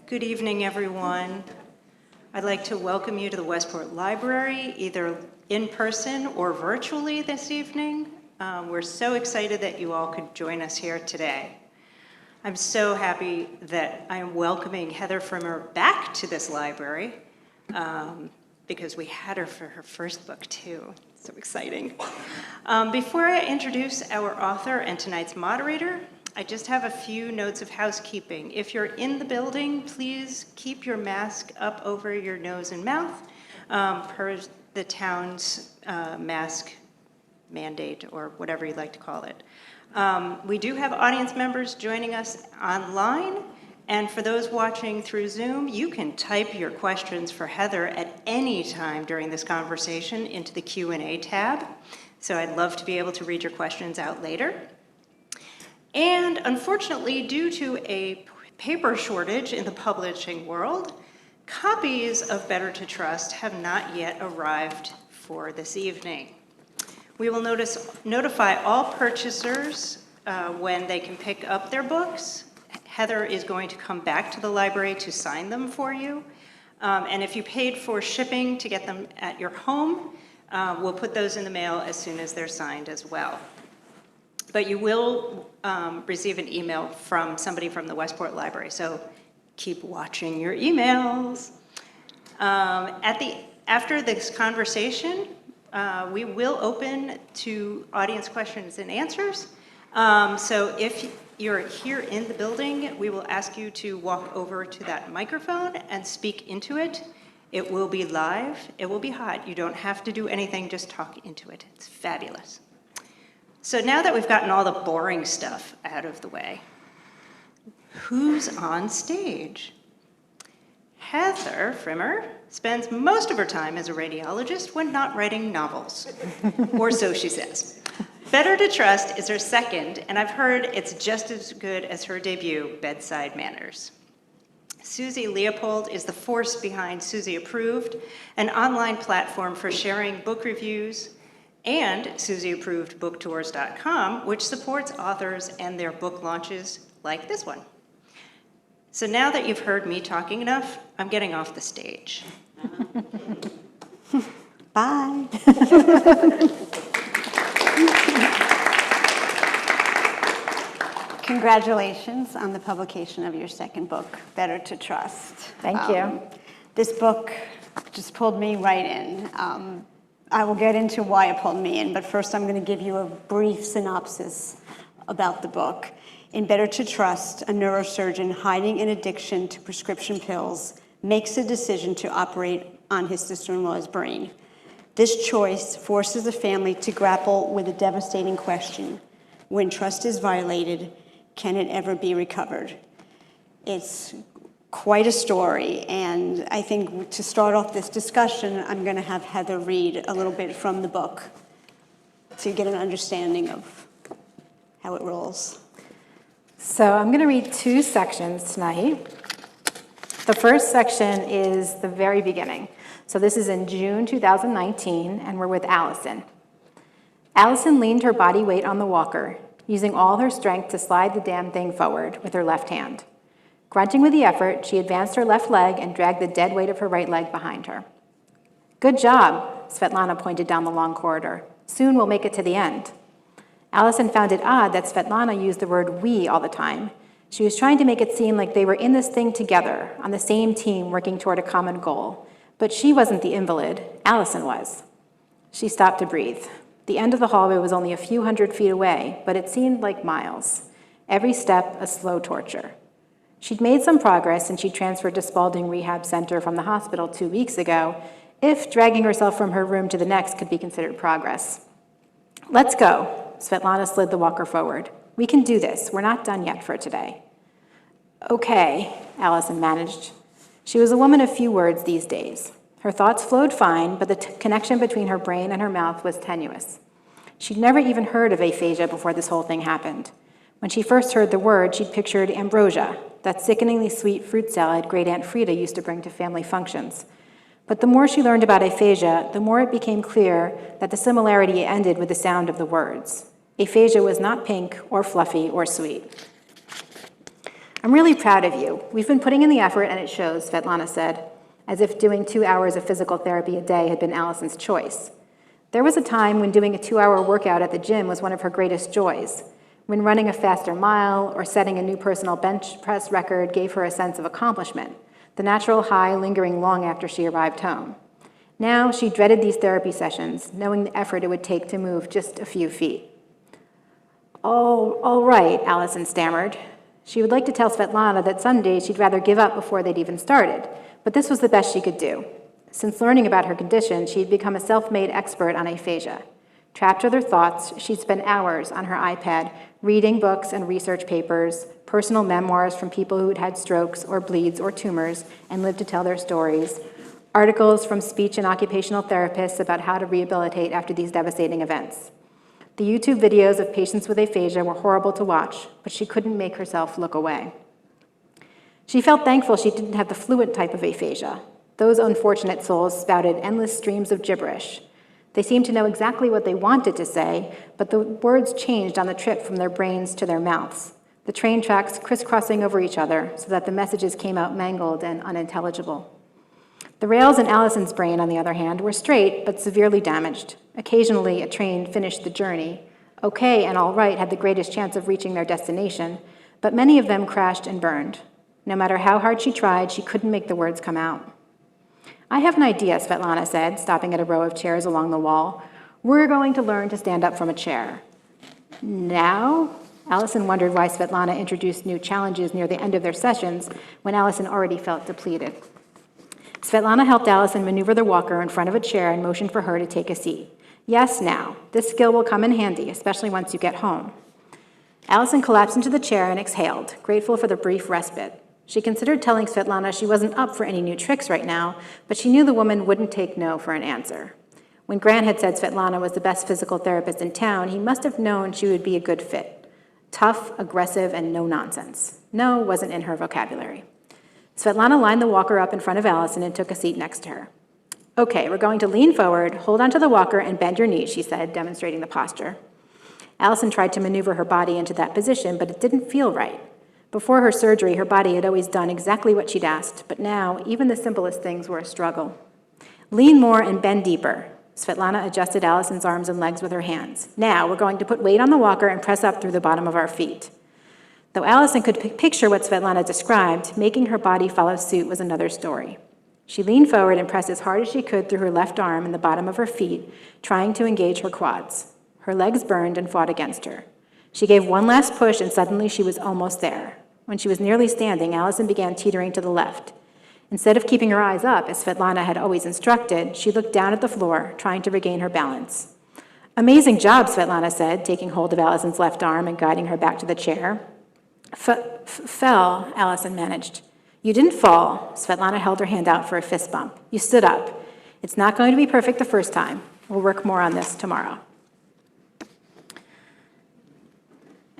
Good evening, everyone. I'd like to welcome you to the Westport Library, either in person or virtually this evening. We're so excited that you all could join us here today. I'm so happy that I am welcoming Heather Frimmer back to this library because we had her for her first book too. So exciting. Before I introduce our author and tonight's moderator, I just have a few notes of housekeeping. If you're in the building, please keep your mask up over your nose and mouth per the town's mask mandate, or whatever you'd like to call it. We do have audience members joining us online, and for those watching through Zoom, you can type your questions for Heather at any time during this conversation into the Q&A tab. So I'd love to be able to read your questions out later. And unfortunately, due to a paper shortage in the publishing world, copies of Better to Trust have not yet arrived for this evening. We will notify all purchasers when they can pick up their books. Heather is going to come back to the library to sign them for you. And if you paid for shipping to get them at your home, we'll put those in the mail as soon as they're signed as well. But you will receive an email from somebody from the Westport Library, so keep watching your emails. After this conversation, we will open to audience questions and answers. So if you're here in the building, we will ask you to walk over to that microphone and speak into it. It will be live, it will be hot. You don't have to do anything, just talk into it. It's fabulous. So now that we've gotten all the boring stuff out of the way, who's on stage? Heather Frimmer spends most of her time as a radiologist when not writing novels, or so she says. Better to Trust is her second, and I've heard it's just as good as her debut, Bedside Manners. Suzanne Leopold is the force behind Susie Approved, an online platform for sharing book reviews, and SusieApprovedBookTours.com, which supports authors and their book launches like this one. So now that you've heard me talking enough, I'm getting off the stage. Bye. Congratulations on the publication of your second book, Better to Trust. Thank you. This book just pulled me right in. I will get into why it pulled me in, but first I'm going to give you a brief synopsis about the book. In Better to Trust, a neurosurgeon hiding an addiction to prescription pills makes a decision to operate on his sister-in-law's brain. This choice forces the family to grapple with a devastating question. When trust is violated, can it ever be recovered? It's quite a story, and I think to start off this discussion, I'm going to have Heather read a little bit from the book to get an understanding of how it rolls. So I'm going to read two sections tonight. The first section is the very beginning. So this is in June 2019, and we're with Allison. Allison leaned her body weight on the walker, using all her strength to slide the damn thing forward with her left hand. Grunting with the effort, she advanced her left leg and dragged the dead weight of her right leg behind her. Good job, Svetlana pointed down the long corridor. Soon we'll make it to the end. Allison found it odd that Svetlana used the word we all the time. She was trying to make it seem like they were in this thing together, on the same team working toward a common goal. But she wasn't the invalid, Allison was. She stopped to breathe. The end of the hallway was only a few hundred feet away, but it seemed like miles. Every step a slow torture. She'd made some progress, and she transferred to Spaulding Rehab Center from the hospital 2 weeks ago, if dragging herself from her room to the next could be considered progress. Let's go. Svetlana slid the walker forward. We can do this. We're not done yet for today. Okay, Allison managed. She was a woman of few words these days. Her thoughts flowed fine, but the connection between her brain and her mouth was tenuous. She'd never even heard of aphasia before this whole thing happened. When she first heard the word, she'd pictured ambrosia, that sickeningly sweet fruit salad Great Aunt Frida used to bring to family functions. But the more she learned about aphasia, the more it became clear that the similarity ended with the sound of the words. Aphasia was not pink or fluffy or sweet. I'm really proud of you. We've been putting in the effort and it shows, Svetlana said, as if doing 2 hours of physical therapy a day had been Allison's choice. There was a time when doing a 2-hour workout at the gym was one of her greatest joys, when running a faster mile or setting a new personal bench press record gave her a sense of accomplishment, the natural high lingering long after she arrived home. Now she dreaded these therapy sessions, knowing the effort it would take to move just a few feet. All right, Allison stammered. She would like to tell Svetlana that some days she'd rather give up before they'd even started, but this was the best she could do. Since learning about her condition, she'd become a self-made expert on aphasia. Trapped with her thoughts, she'd spend hours on her iPad reading books and research papers, personal memoirs from people who'd had strokes or bleeds or tumors and lived to tell their stories, articles from speech and occupational therapists about how to rehabilitate after these devastating events. The YouTube videos of patients with aphasia were horrible to watch, but she couldn't make herself look away. She felt thankful she didn't have the fluent type of aphasia. Those unfortunate souls spouted endless streams of gibberish. They seemed to know exactly what they wanted to say, but the words changed on the trip from their brains to their mouths, the train tracks crisscrossing over each other so that the messages came out mangled and unintelligible. The rails in Allison's brain, on the other hand, were straight but severely damaged. Occasionally, a train finished the journey. Okay and all right had the greatest chance of reaching their destination, but many of them crashed and burned. No matter how hard she tried, she couldn't make the words come out. I have an idea, Svetlana said, stopping at a row of chairs along the wall. We're going to learn to stand up from a chair. Now? Allison wondered why Svetlana introduced new challenges near the end of their sessions when Allison already felt depleted. Svetlana helped Allison maneuver the walker in front of a chair and motioned for her to take a seat. Yes, now. This skill will come in handy, especially once you get home. Allison collapsed into the chair and exhaled, grateful for the brief respite. She considered telling Svetlana she wasn't up for any new tricks right now, but she knew the woman wouldn't take no for an answer. When Grant had said Svetlana was the best physical therapist in town, he must have known she would be a good fit. Tough, aggressive, and no nonsense. No wasn't in her vocabulary. Svetlana lined the walker up in front of Allison and took a seat next to her. Okay, we're going to lean forward, hold onto the walker, and bend your knees, she said, demonstrating the posture. Allison tried to maneuver her body into that position, but it didn't feel right. Before her surgery, her body had always done exactly what she'd asked, but now, even the simplest things were a struggle. Lean more and bend deeper. Svetlana adjusted Allison's arms and legs with her hands. Now, we're going to put weight on the walker and press up through the bottom of our feet. Though Allison could picture what Svetlana described, making her body follow suit was another story. She leaned forward and pressed as hard as she could through her left arm and the bottom of her feet, trying to engage her quads. Her legs burned and fought against her. She gave one last push, and suddenly she was almost there. When she was nearly standing, Allison began teetering to the left. Instead of keeping her eyes up, as Svetlana had always instructed, she looked down at the floor, trying to regain her balance. Amazing job, Svetlana said, taking hold of Allison's left arm and guiding her back to the chair. Fell, Allison managed. You didn't fall. Svetlana held her hand out for a fist bump. You stood up. It's not going to be perfect the first time. We'll work more on this tomorrow.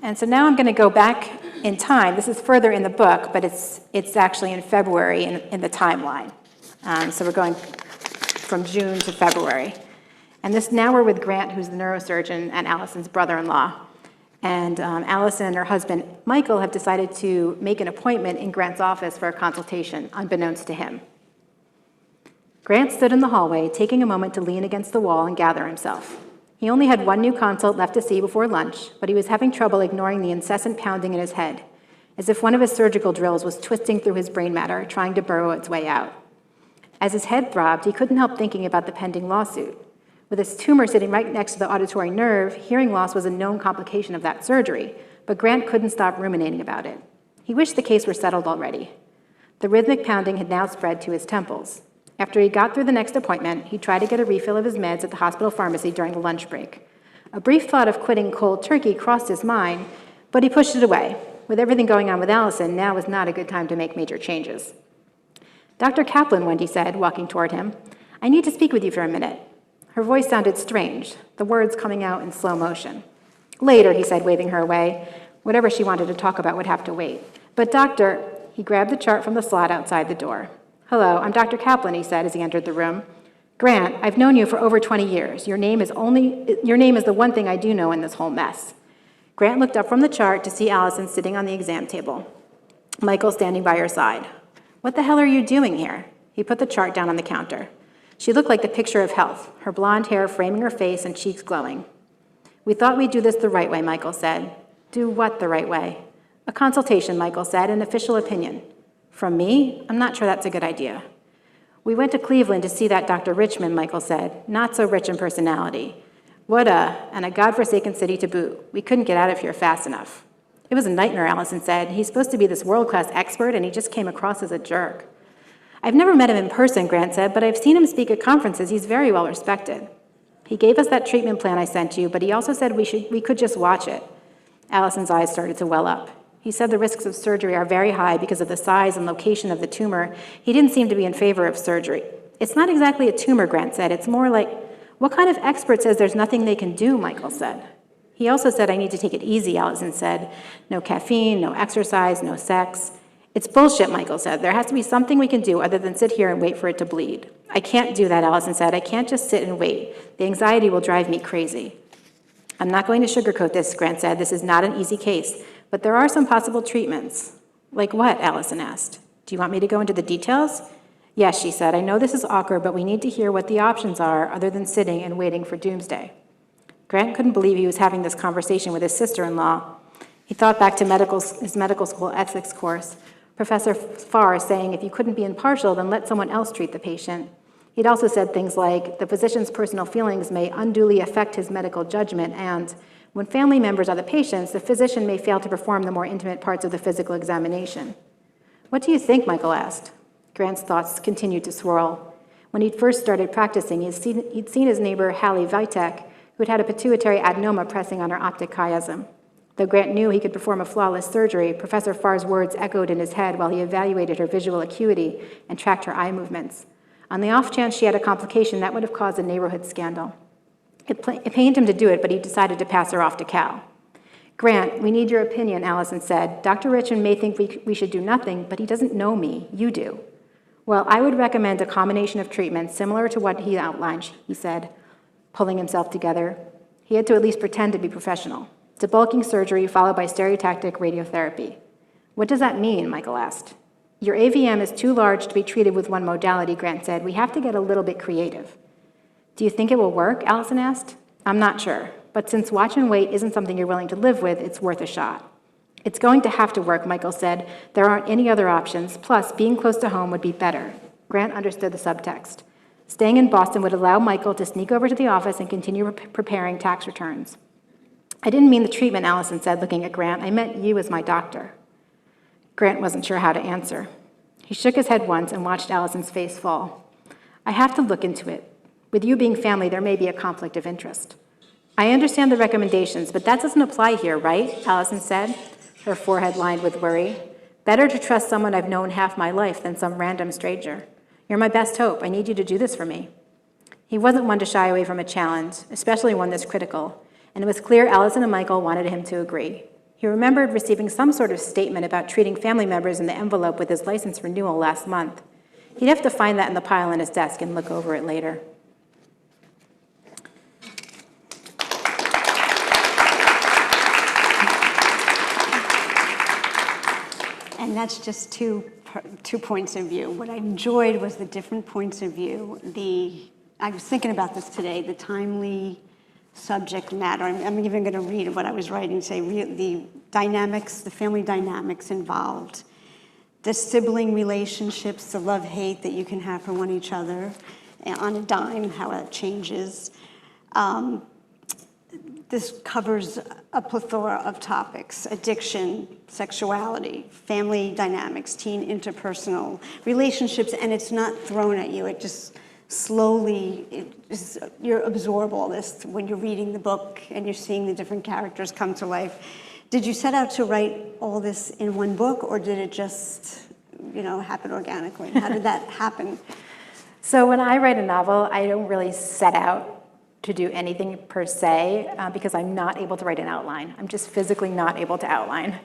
And so now I'm going to go back in time. This is further in the book, but it's actually in February in the timeline. So we're going from June to February. And now we're with Grant, who's the neurosurgeon and Allison's brother-in-law. And Allison and her husband, Michael, have decided to make an appointment in Grant's office for a consultation, unbeknownst to him. Grant stood in the hallway, taking a moment to lean against the wall and gather himself. He only had one new consult left to see before lunch, but he was having trouble ignoring the incessant pounding in his head, as if one of his surgical drills was twisting through his brain matter, trying to burrow its way out. As his head throbbed, he couldn't help thinking about the pending lawsuit. With his tumor sitting right next to the auditory nerve, hearing loss was a known complication of that surgery, but Grant couldn't stop ruminating about it. He wished the case were settled already. The rhythmic pounding had now spread to his temples. After he got through the next appointment, he tried to get a refill of his meds at the hospital pharmacy during the lunch break. A brief thought of quitting cold turkey crossed his mind, but he pushed it away. With everything going on with Allison, now was not a good time to make major changes. Dr. Kaplan, Wendy said, walking toward him, I need to speak with you for a minute. Her voice sounded strange, the words coming out in slow motion. Later, he said, waving her away. Whatever she wanted to talk about would have to wait. But doctor, he grabbed the chart from the slot outside the door. Hello, I'm Dr. Kaplan, he said as he entered the room. Grant, I've known you for over 20 years. Your name is the one thing I do know in this whole mess. Grant looked up from the chart to see Allison sitting on the exam table, Michael standing by her side. What the hell are you doing here? He put the chart down on the counter. She looked like the picture of health, her blonde hair framing her face and cheeks glowing. We thought we'd do this the right way, Michael said. Do what the right way? A consultation, Michael said, an official opinion. From me? I'm not sure that's a good idea. We went to Cleveland to see that Dr. Richmond, Michael said, not so rich in personality. And a godforsaken city to boot. We couldn't get out of here fast enough. It was a nightmare, Allison said. He's supposed to be this world-class expert, and he just came across as a jerk. I've never met him in person, Grant said, but I've seen him speak at conferences. He's very well respected. He gave us that treatment plan I sent you, but he also said we could just watch it. Allison's eyes started to well up. He said the risks of surgery are very high because of the size and location of the tumor. He didn't seem to be in favor of surgery. It's not exactly a tumor, Grant said. It's more like, what kind of expert says there's nothing they can do, Michael said. He also said I need to take it easy, Allison said. No caffeine, no exercise, no sex. It's bullshit, Michael said. There has to be something we can do other than sit here and wait for it to bleed. I can't do that, Allison said. I can't just sit and wait. The anxiety will drive me crazy. I'm not going to sugarcoat this, Grant said. This is not an easy case, but there are some possible treatments. Like what? Allison asked. Do you want me to go into the details? Yes, she said. I know this is awkward, but we need to hear what the options are other than sitting and waiting for doomsday. Grant couldn't believe he was having this conversation with his sister-in-law. He thought back to his medical school ethics course. Professor Farr saying if you couldn't be impartial, then let someone else treat the patient. He'd also said things like, the physician's personal feelings may unduly affect his medical judgment, and when family members are the patients, the physician may fail to perform the more intimate parts of the physical examination. What do you think, Michael asked. Grant's thoughts continued to swirl. When he'd first started practicing, he'd seen his neighbor, Hallie Vitek, who had a pituitary adenoma pressing on her optic chiasm. Though Grant knew he could perform a flawless surgery, Professor Farr's words echoed in his head while he evaluated her visual acuity and tracked her eye movements. On the off chance she had a complication, that would have caused a neighborhood scandal. It pained him to do it, but he decided to pass her off to Cal. Grant, we need your opinion, Allison said. Dr. Richmond may think we should do nothing, but he doesn't know me. You do. Well, I would recommend a combination of treatments similar to what he outlined, he said, pulling himself together. He had to at least pretend to be professional. Debulking surgery followed by stereotactic radiotherapy. What does that mean? Michael asked. Your AVM is too large to be treated with one modality, Grant said. We have to get a little bit creative. Do you think it will work? Allison asked. I'm not sure, but since watch and wait isn't something you're willing to live with, it's worth a shot. It's going to have to work, Michael said. There aren't any other options, plus being close to home would be better. Grant understood the subtext. Staying in Boston would allow Michael to sneak over to the office and continue preparing tax returns. I didn't mean the treatment, Allison said, looking at Grant. I meant you as my doctor. Grant wasn't sure how to answer. He shook his head once and watched Allison's face fall. I have to look into it. With you being family, there may be a conflict of interest. I understand the recommendations, but that doesn't apply here, right? Allison said, her forehead lined with worry. Better to trust someone I've known half my life than some random stranger. You're my best hope. I need you to do this for me. He wasn't one to shy away from a challenge, especially one this critical, and it was clear Allison and Michael wanted him to agree. He remembered receiving some sort of statement about treating family members in the envelope with his license renewal last month. He'd have to find that in the pile on his desk and look over it later. And that's just two points of view. What I enjoyed was the different points of view. I was thinking about this today, the timely subject matter. I'm even going to read what I was writing, say the dynamics, the family dynamics involved, the sibling relationships, the love-hate that you can have for one each other on a dime, how it changes. This covers a plethora of topics: addiction, sexuality, family dynamics, teen interpersonal relationships, and it's not thrown at you. It just slowly, you absorb all this when you're reading the book and you're seeing the different characters come to life. Did you set out to write all this in one book, or did it just, happen organically? How did that happen? So when I write a novel, I don't really set out to do anything per se, because I'm not able to write an outline. I'm just physically not able to outline.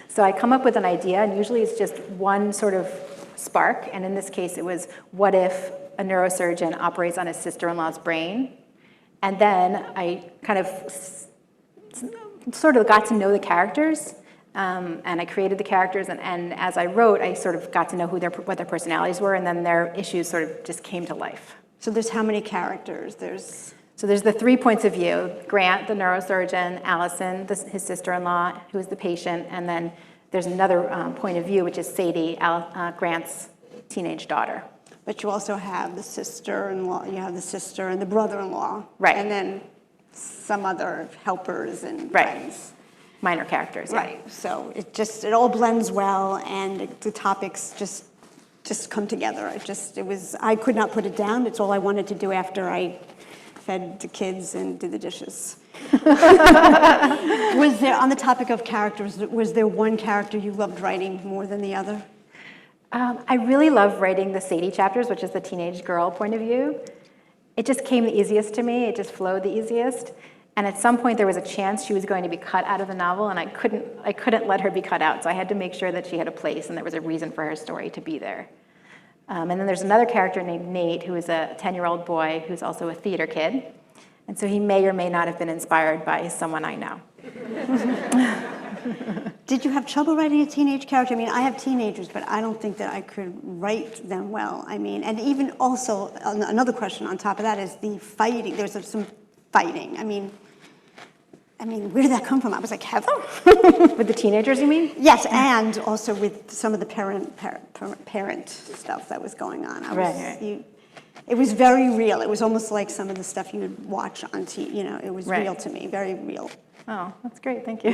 So I come up with an idea, and usually it's just one sort of spark, and in this case it was, what if a neurosurgeon operates on his sister-in-law's brain. And then I kind of sort of got to know the characters, and I created the characters, and as I wrote, I sort of got to know what their personalities were, and then their issues sort of just came to life. So there's how many characters? So there's the 3 points of view: Grant, the neurosurgeon; Allison, his sister-in-law, who is the patient; and then there's another point of view, which is Sadie, Grant's teenage daughter. But you also have the sister-in-law, you have the sister and the brother-in-law. Right. And then some other helpers and Right. friends. Minor characters, yeah. Right. So it all blends well, and the topics just come together. I could not put it down. It's all I wanted to do after I fed the kids and did the dishes. Was there, on the topic of characters, was there one character you loved writing more than the other? I really love writing the Sadie chapters, which is the teenage girl point of view. It just came the easiest to me. It just flowed the easiest. And at some point, there was a chance she was going to be cut out of the novel, and I couldn't let her be cut out. So I had to make sure that she had a place and there was a reason for her story to be there. And then there's another character named Nate, who is a 10-year-old boy who's also a theater kid. And so he may or may not have been inspired by someone I know. Did you have trouble writing a teenage character? I mean, I have teenagers, but I don't think that I could write them well. I mean, and even also, another question on top of that is the fighting. There's some fighting. I mean, where did that come from? I was like, Heather? With the teenagers, you mean? Yes, and also with some of the parent stuff that was going on. It was very real. It was almost like some of the stuff you would watch on TV. You know, it was real to me, very real. Oh, that's great, thank you.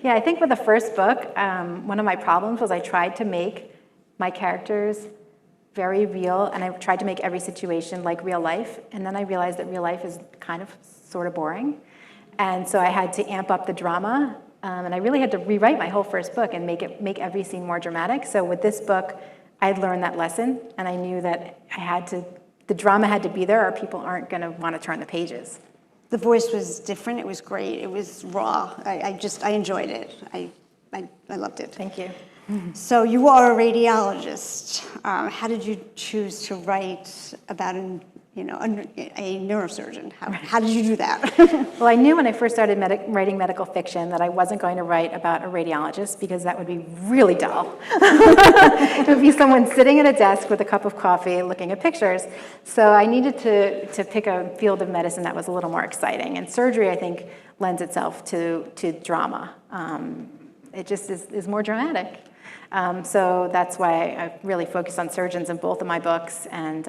Yeah, I think with the first book, one of my problems was I tried to make my characters very real, and I tried to make every situation like real life, and then I realized that real life is kind of sort of boring. And so I had to amp up the drama, and I really had to rewrite my whole first book and make every scene more dramatic. So with this book, I had learned that lesson, and I knew that the drama had to be there, or people aren't going to want to turn the pages. The voice was different. It was great. It was raw. I enjoyed it. I loved it. Thank you. So you are a radiologist. How did you choose to write about a neurosurgeon? How did you do that? Well, I knew when I first started writing medical fiction that I wasn't going to write about a radiologist because that would be really dull. It would be someone sitting at a desk with a cup of coffee looking at pictures. So I needed to pick a field of medicine that was a little more exciting. And surgery, I think, lends itself to drama. It just is more dramatic. So that's why I really focused on surgeons in both of my books. And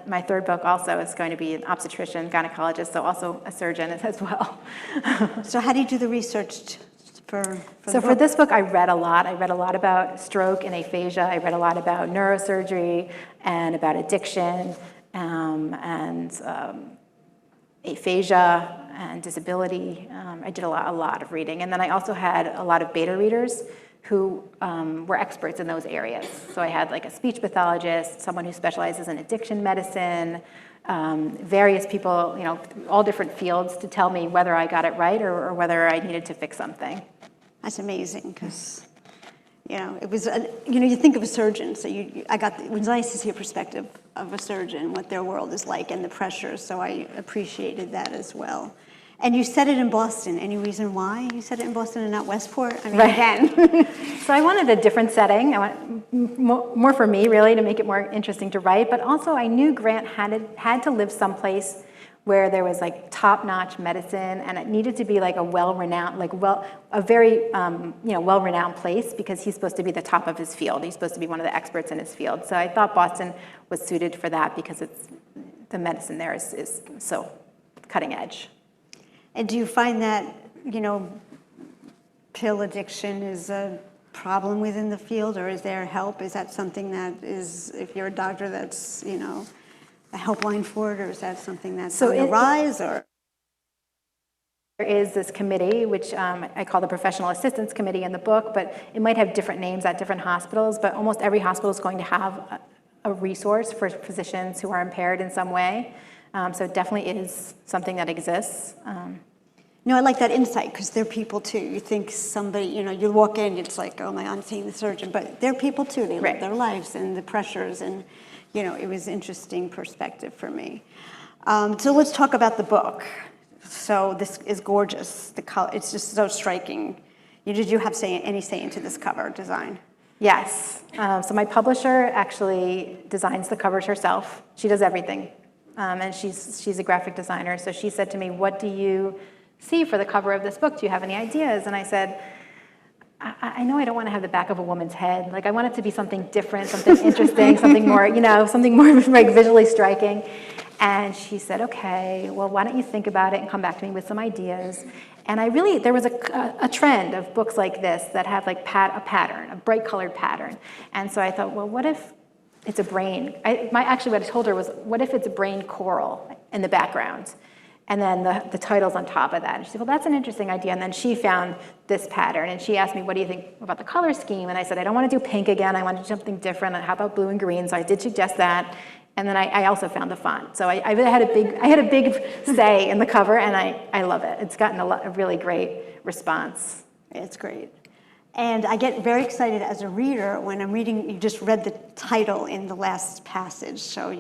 my third book also is going to be an obstetrician, gynecologist, so also a surgeon as well. So how do you do the research for this book, I read a lot. I read a lot about stroke and aphasia. I read a lot about neurosurgery and about addiction and aphasia and disability. I did a lot of reading. And then I also had a lot of beta readers who were experts in those areas. So I had like a speech pathologist, someone who specializes in addiction medicine, various people, all different fields to tell me whether I got it right or whether I needed to fix something. That's amazing because, it was, you think of a surgeon, so it was nice to see a perspective of a surgeon, what their world is like and the pressures, so I appreciated that as well. And you said it in Boston. Any reason why you said it in Boston and not Westport? I mean, right. Again. So I wanted a different setting. I want more for me, really, to make it more interesting to write. But also, I knew Grant had to live someplace where there was like top-notch medicine, and it needed to be like a well-renowned, a very well-renowned place because he's supposed to be the top of his field. He's supposed to be one of the experts in his field. So I thought Boston was suited for that because the medicine there is so cutting edge. And do you find that, pill addiction is a problem within the field, or is there help? Is that something that is, if you're a doctor, that's, a helpline for it, or is that something that's on the rise? Or there is this committee, which I call the Professional Assistance Committee in the book, but it might have different names at different hospitals, but almost every hospital is going to have a resource for physicians who are impaired in some way. So it definitely is something that exists. No, I like that insight because they're people too. You think somebody, you walk in, it's like, oh my God, I'm seeing the surgeon, but they're people too. They live their lives and the pressures, and it was interesting perspective for me. So let's talk about the book. So this is gorgeous. The color, it's just so striking. Did you have any say into this cover design? Yes. So my publisher actually designs the covers herself. She does everything. And she's a graphic designer. So she said to me, what do you see for the cover of this book? Do you have any ideas? And I said, I know I don't want to have the back of a woman's head. Like, I want it to be something different, something interesting, something more, something more like visually striking. And she said, okay, well, why don't you think about it and come back to me with some ideas? And there was a trend of books like this that have like a pattern, a bright colored pattern. And so I thought, well, what if it's a brain? Actually, what I told her was, what if it's a brain coral in the background? And then the title's on top of that. And she said, well, that's an interesting idea. And then she found this pattern. And she asked me, what do you think about the color scheme? And I said, I don't want to do pink again. I want to do something different. How about blue and green? So I did suggest that. And then I also found the font. So I had a big say in the cover, and I love it. It's gotten a really great response. It's great. And I get very excited as a reader when I'm reading. You just read the title in the last passage, so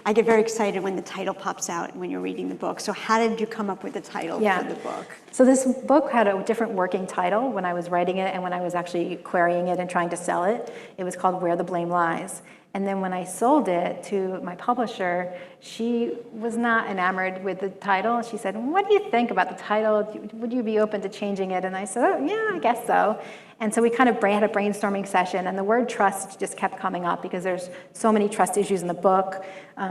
I get very excited when the title pops out when you're reading the book. So how did you come up with the title for the book? So this book had a different working title when I was writing it and when I was actually querying it and trying to sell it. It was called Where the Blame Lies. And then when I sold it to my publisher, she was not enamored with the title. She said, what do you think about the title? Would you be open to changing it? And I said, oh, yeah, I guess so. And so we kind of had a brainstorming session, and the word trust just kept coming up because there's so many trust issues in the book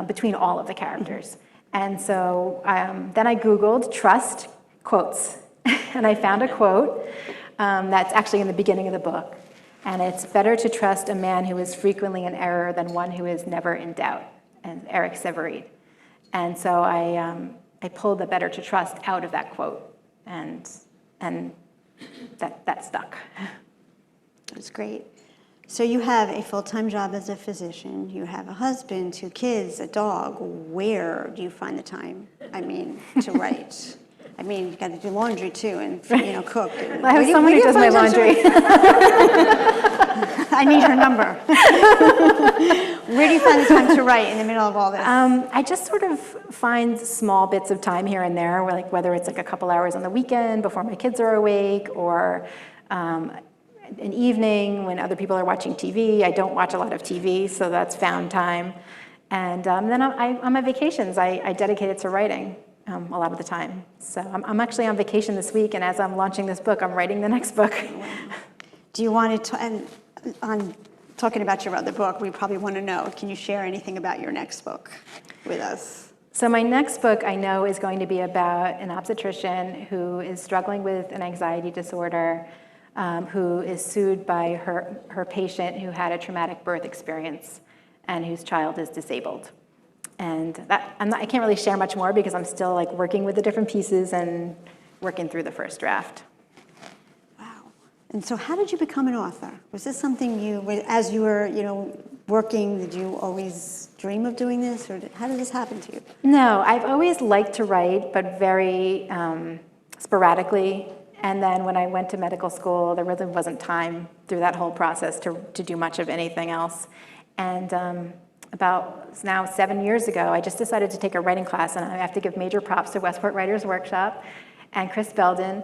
between all of the characters. And so then I Googled trust quotes, and I found a quote that's actually in the beginning of the book. And it's better to trust a man who is frequently in error than one who is never in doubt, and Eric Severid. And so I pulled the better to trust out of that quote, and that stuck. That's great. So you have a full-time job as a physician. You have a husband, 2 kids, a dog. Where do you find the time, to write? You got to do laundry too, and cook. I have someone who does my laundry. I need her number. Where do you find the time to write in the middle of all this? I just sort of find small bits of time here and there, whether it's like a couple hours on the weekend before my kids are awake, or an evening when other people are watching TV. I don't watch a lot of TV, so that's found time. And then on my vacations, I dedicate it to writing. A lot of the time. So I'm actually on vacation this week, and as I'm launching this book, I'm writing the next book. Do you want to, and on talking about your other book, we probably want to know, can you share anything about your next book with us? So my next book, I know, is going to be about an obstetrician who is struggling with an anxiety disorder, who is sued by her patient who had a traumatic birth experience and whose child is disabled. And I can't really share much more because I'm still working with the different pieces and working through the first draft. Wow. And so how did you become an author? Was this something as you were, working, did you always dream of doing this, or how did this happen to you? No, I've always liked to write, but very sporadically. And then when I went to medical school, there really wasn't time through that whole process to do much of anything else. And about now 7 years ago, I just decided to take a writing class, and I have to give major props to Westport Writers Workshop and Chris Belden,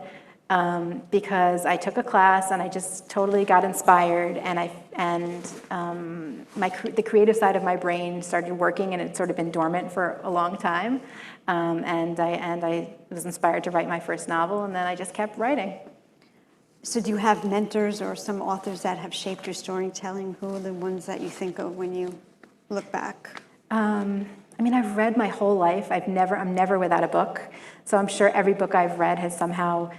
because I took a class and I just totally got inspired, and the creative side of my brain started working, and it's sort of been dormant for a long time, and I was inspired to write my first novel, and then I just kept writing. So do you have mentors or some authors that have shaped your storytelling? Who are the ones that you think of when you look back? I've read my whole life. I'm never without a book. So I'm sure every book I've read has somehow,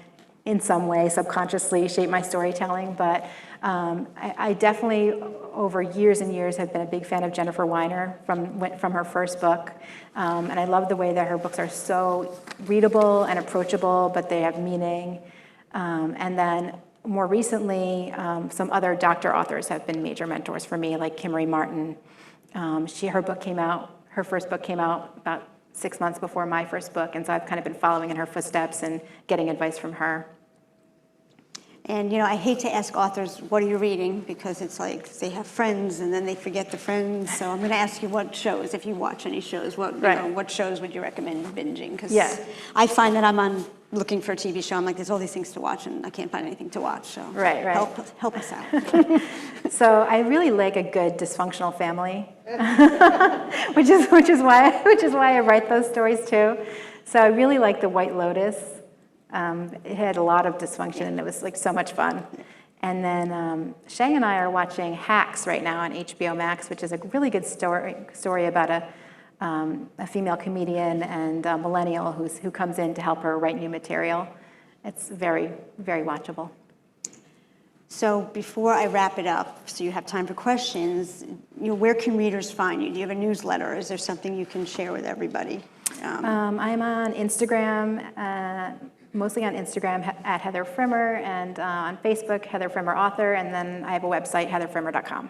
in some way, subconsciously shaped my storytelling. But I definitely, over years and years, have been a big fan of Jennifer Weiner from her first book. And I love the way that her books are so readable and approachable, but they have meaning. And then more recently, some other doctor authors have been major mentors for me, like Kimmery Martin. Her first book came out about 6 months before my first book, and so I've kind of been following in her footsteps and getting advice from her. And, I hate to ask authors, what are you reading? Because it's like they have friends and then they forget the friends. So I'm going to ask you what shows, if you watch any shows, what shows would you recommend binging? Because I find that I'm looking for a TV show. I'm like, there's all these things to watch and I can't find anything to watch. So help us out. So I really like a good dysfunctional family, which is why I write those stories too. So I really like The White Lotus. It had a lot of dysfunction and it was like so much fun. And then Shay and I are watching Hacks right now on HBO Max, which is a really good story about a female comedian and a millennial who comes in to help her write new material. It's very, very watchable. So before I wrap it up, so you have time for questions, where can readers find you? Do you have a newsletter? Is there something you can share with everybody? I'm on Instagram, mostly on Instagram at Heather Frimmer, and on Facebook, Heather Frimmer Author, and then I have a website, heatherfrimmer.com.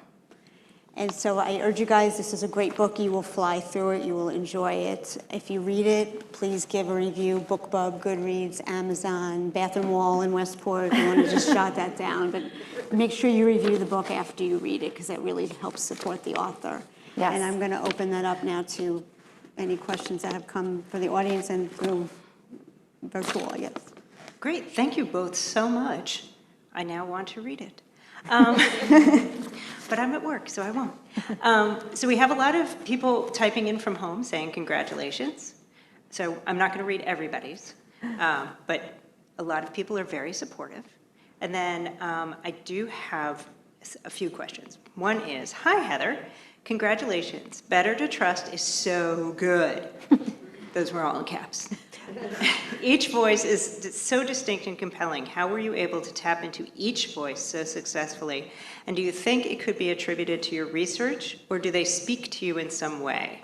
And so I urge you guys, this is a great book. You will fly through it. You will enjoy it. If you read it, please give a review. BookBub, Goodreads, Amazon, Bath and Wall in Westport. If you want to just jot that down. But make sure you review the book after you read it because that really helps support the author. Yes. And I'm going to open that up now to any questions that have come for the audience and through virtual, I guess. Great, thank you both so much. I now want to read it. But I'm at work, so I won't. So we have a lot of people typing in from home saying congratulations. So I'm not going to read everybody's, but a lot of people are very supportive. And then I do have a few questions. One is, hi Heather, congratulations. Better to Trust is so good. Those were all in caps. Each voice is so distinct and compelling. How were you able to tap into each voice so successfully? And do you think it could be attributed to your research, or do they speak to you in some way?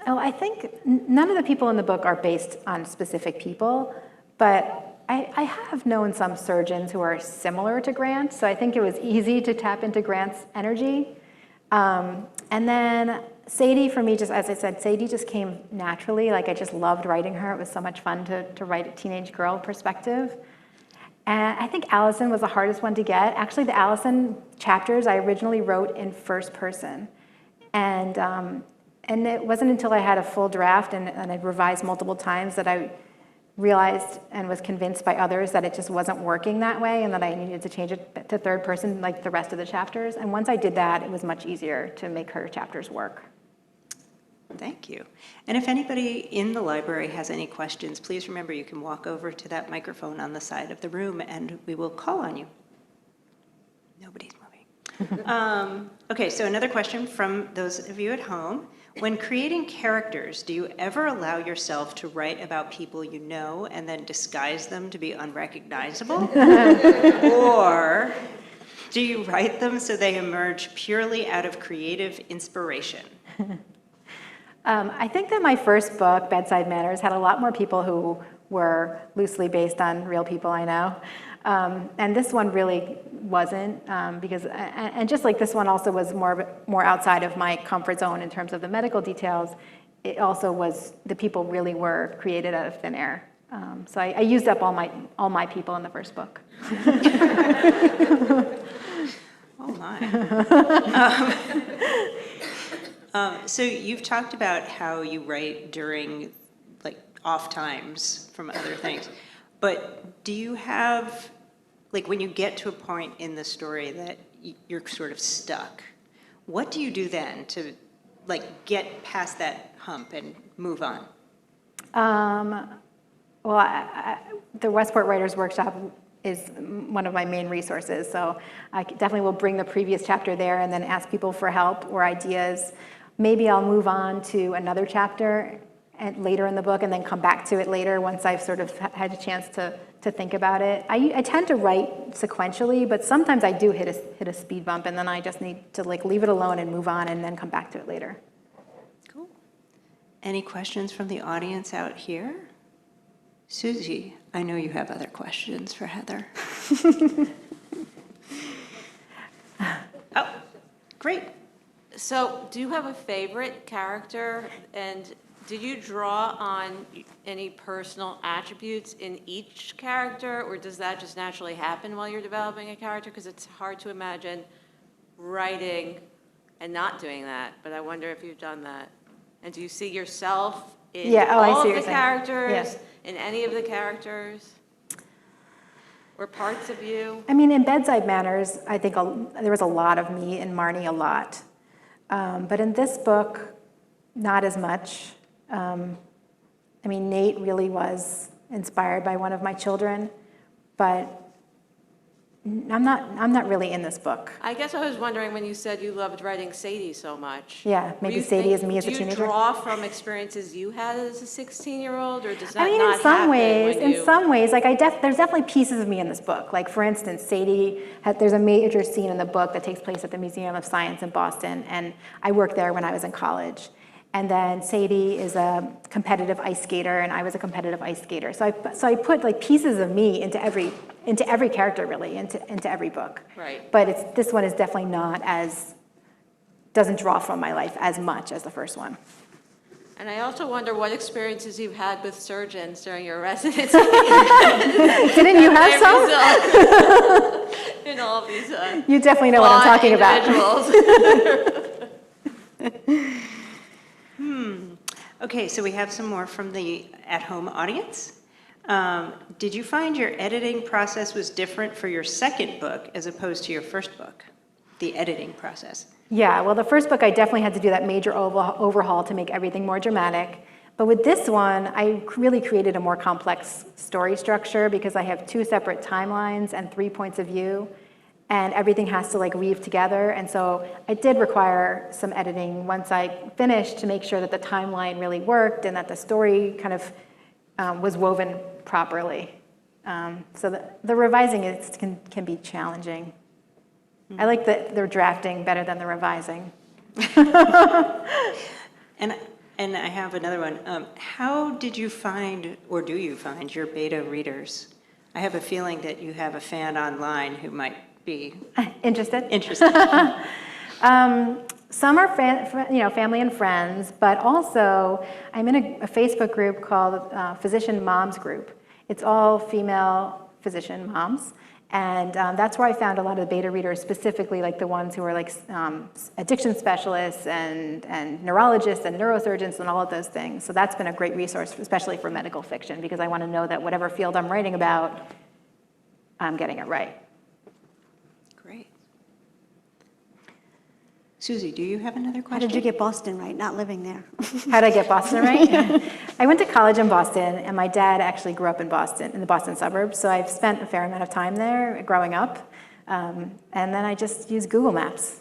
Oh, I think none of the people in the book are based on specific people, but I have known some surgeons who are similar to Grant, so I think it was easy to tap into Grant's energy. And then Sadie, for me, just as I said, Sadie just came naturally. Like, I just loved writing her. It was so much fun to write a teenage girl perspective. And I think Allison was the hardest one to get. Actually, the Allison chapters I originally wrote in first person. And it wasn't until I had a full draft and I'd revised multiple times that I realized and was convinced by others that it just wasn't working that way and that I needed to change it to third person like the rest of the chapters. And once I did that, it was much easier to make her chapters work. Thank you. And if anybody in the library has any questions, please remember you can walk over to that microphone on the side of the room and we will call on you. Nobody's moving. Okay, so another question from those of you at home. When creating characters, do you ever allow yourself to write about people you know and then disguise them to be unrecognizable? Or do you write them so they emerge purely out of creative inspiration? I think that my first book, Bedside Manners, had a lot more people who were loosely based on real people I know. And this one really wasn't, because, and just like this one also was more outside of my comfort zone in terms of the medical details, it also was, the people really were created out of thin air. So I used up all my people in the first book. Oh my. So you've talked about how you write during like off times from other things, but do you have, like when you get to a point in the story that you're sort of stuck, what do you do then to like get past that hump and move on? Well, the Westport Writers Workshop is one of my main resources, so I definitely will bring the previous chapter there and then ask people for help or ideas. Maybe I'll move on to another chapter later in the book and then come back to it later once I've sort of had a chance to think about it. I tend to write sequentially, but sometimes I do hit a speed bump and then I just need to like leave it alone and move on and then come back to it later. Cool. Any questions from the audience out here? Susie, I know you have other questions for Heather. Oh, great. So, do you have a favorite character, and Did you draw on any personal attributes in each character, or does that just naturally happen while you're developing a character? Because it's hard to imagine writing and not doing that, but I wonder if you've done that. And do you see yourself in Yeah, oh, I see all what of you're the saying. characters, Yeah. in any of the characters, or parts of you? I mean, in Bedside Manners, I think there was a lot of me and Marnie a lot. But in this book, not as much. I mean, Nate really was inspired by one of my children, but I'm not really in this book. I guess I was wondering when you said you loved writing Sadie so much. Yeah, maybe Sadie is me as a Do teenager. you draw from experiences you had as a 16-year-old, or does that I mean, not in some happen ways, when you... like there's definitely pieces of me in this book. Like for instance, Sadie, there's a major scene in the book that takes place at the Museum of Science in Boston, and I worked there when I was in college. And then Sadie is a competitive ice skater, and I was a competitive ice skater. So I put like pieces of me into every character, really, into every book. Right. But this one is definitely doesn't draw from my life as much as the first one. And I also wonder what experiences you've had with surgeons during your residency. Didn't you have some? In all of these You definitely know what I'm talking about. individuals. Okay, so we have some more from the at-home audience. Did you find your editing process was different for your second book as opposed to your first book? The editing process. Yeah, well, the first book, I definitely had to do that major overhaul to make everything more dramatic. But with this one, I really created a more complex story structure because I have 2 separate timelines and 3 points of view, and everything has to like weave together. And so it did require some editing once I finished to make sure that the timeline really worked and that the story kind of was woven properly. So the revising can be challenging. I like the drafting better than the revising. And I have another one. How did you find, or do you find, your beta readers? I have a feeling that you have a fan online who might be Interested? interested. Some are family and friends, but also I'm in a Facebook group called Physician Moms Group. It's all female physician moms. And that's where I found a lot of the beta readers, specifically like the ones who are like addiction specialists and neurologists and neurosurgeons and all of those things. So that's been a great resource, especially for medical fiction, because I want to know that whatever field I'm writing about, I'm getting it right. Great. Susie, do you have another question? How did you get Boston right, not living there? How did I get Boston right? I went to college in Boston, and my dad actually grew up in Boston, in the Boston suburbs, so I've spent a fair amount of time there growing up, and then I just use Google Maps.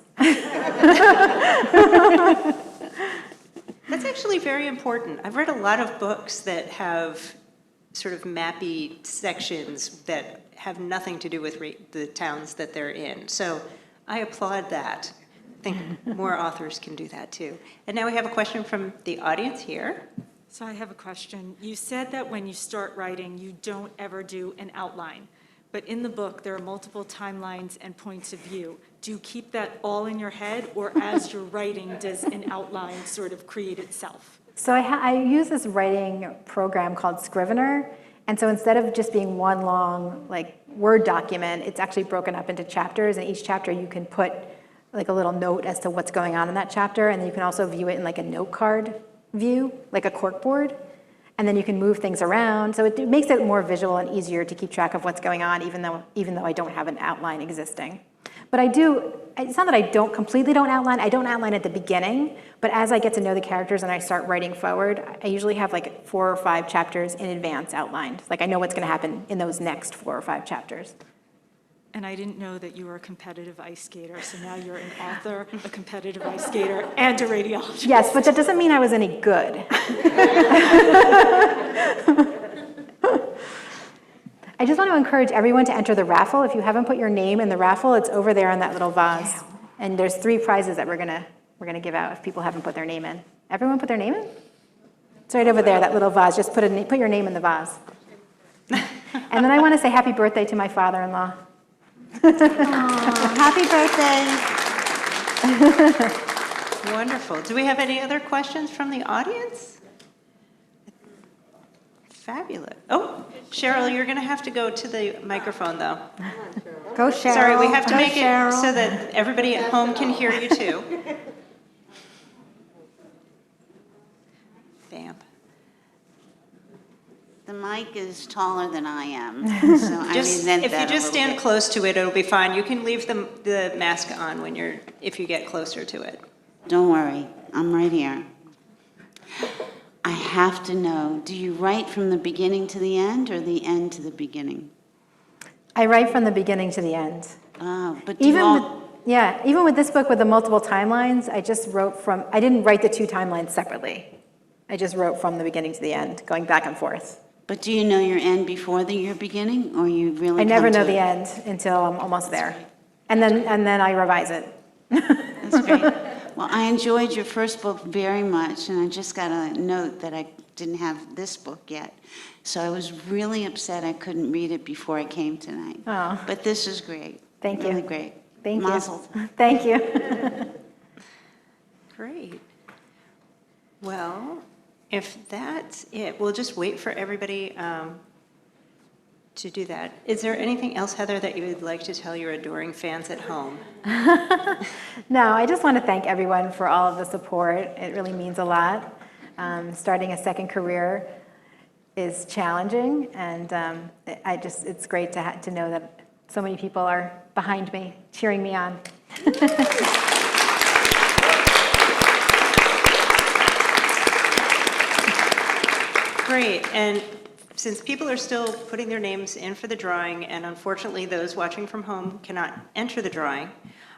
That's actually very important. I've read a lot of books that have sort of mappy sections that have nothing to do with the towns that they're in. So I applaud that. I think more authors can do that too. And now we have a question from the audience here. So I have a question. You said that when you start writing, you don't ever do an outline. But in the book, there are multiple timelines and points of view. Do you keep that all in your head, or as you're writing, does an outline sort of create itself? So I use this writing program called Scrivener, and so instead of just being one long like Word document, it's actually broken up into chapters, and each chapter you can put like a little note as to what's going on in that chapter, and then you can also view it in like a note card view, like a corkboard, and then you can move things around. So it makes it more visual and easier to keep track of what's going on, even though I don't have an outline existing. But it's not that I completely don't outline. I don't outline at the beginning, but as I get to know the characters and I start writing forward, I usually have like 4 or 5 chapters in advance outlined. Like I know what's going to happen in those next 4 or 5 chapters. And I didn't know that you were a competitive ice skater, so now you're an author, a competitive ice skater, and a radiologist. Yes, but that doesn't mean I was any good. I just want to encourage everyone to enter the raffle. If you haven't put your name in the raffle, it's over there in that little vase. And there's 3 prizes that we're gonna give out if people haven't put their name in. Everyone put their name in? It's right over there, that little vase. Just put your name in the vase. And then I want to say happy birthday to my father-in-law. Happy birthday. Wonderful. Do we have any other questions from the audience? Fabulous. Oh, Cheryl, you're going to have to go to the microphone, though. Go Cheryl. Sorry, we have to Go make Cheryl. it so that everybody at home can hear you, too. Vamp. The mic is taller than I am, so I Just, resent if you that a just little stand bit. close to it, it'll be fine. You can leave the mask on when if you get closer to it. Don't worry, I'm right here. I have to know, do you write from the beginning to the end or the end to the beginning? I write from the beginning to the end. But do you all, Even with this book with the multiple timelines, I didn't write the two timelines separately. I just wrote from the beginning to the end, going back and forth. but do you know your end before your beginning, or you really I never come know to the it? end until I'm almost there. And then I revise it. That's great. Well, I enjoyed your first book very much, and I just got a note that I didn't have this book yet. So I was really upset I couldn't read it before I came tonight. Oh. But this is great. Thank you. Really great. Thank you. Mazel. Thank you. Great. Well, if that's it, we'll just wait for everybody to do that. Is there anything else, Heather, that you would like to tell your adoring fans at home? No, I just want to thank everyone for all of the support. It really means a lot. Starting a second career is challenging, and it's great to know that so many people are behind me, cheering me on. Great, and since people are still putting their names in for the drawing, and unfortunately those watching from home cannot enter the drawing,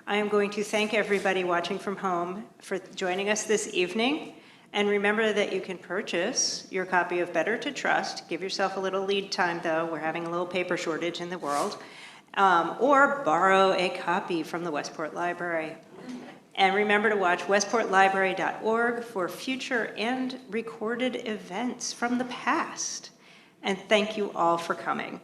I am going to thank everybody watching from home for joining us this evening. And remember that you can purchase your copy of Better to Trust. Give yourself a little lead time, though. We're having a little paper shortage in the world. Or borrow a copy from the Westport Library. And remember to watch westportlibrary.org for future and recorded events from the past. And thank you all for coming.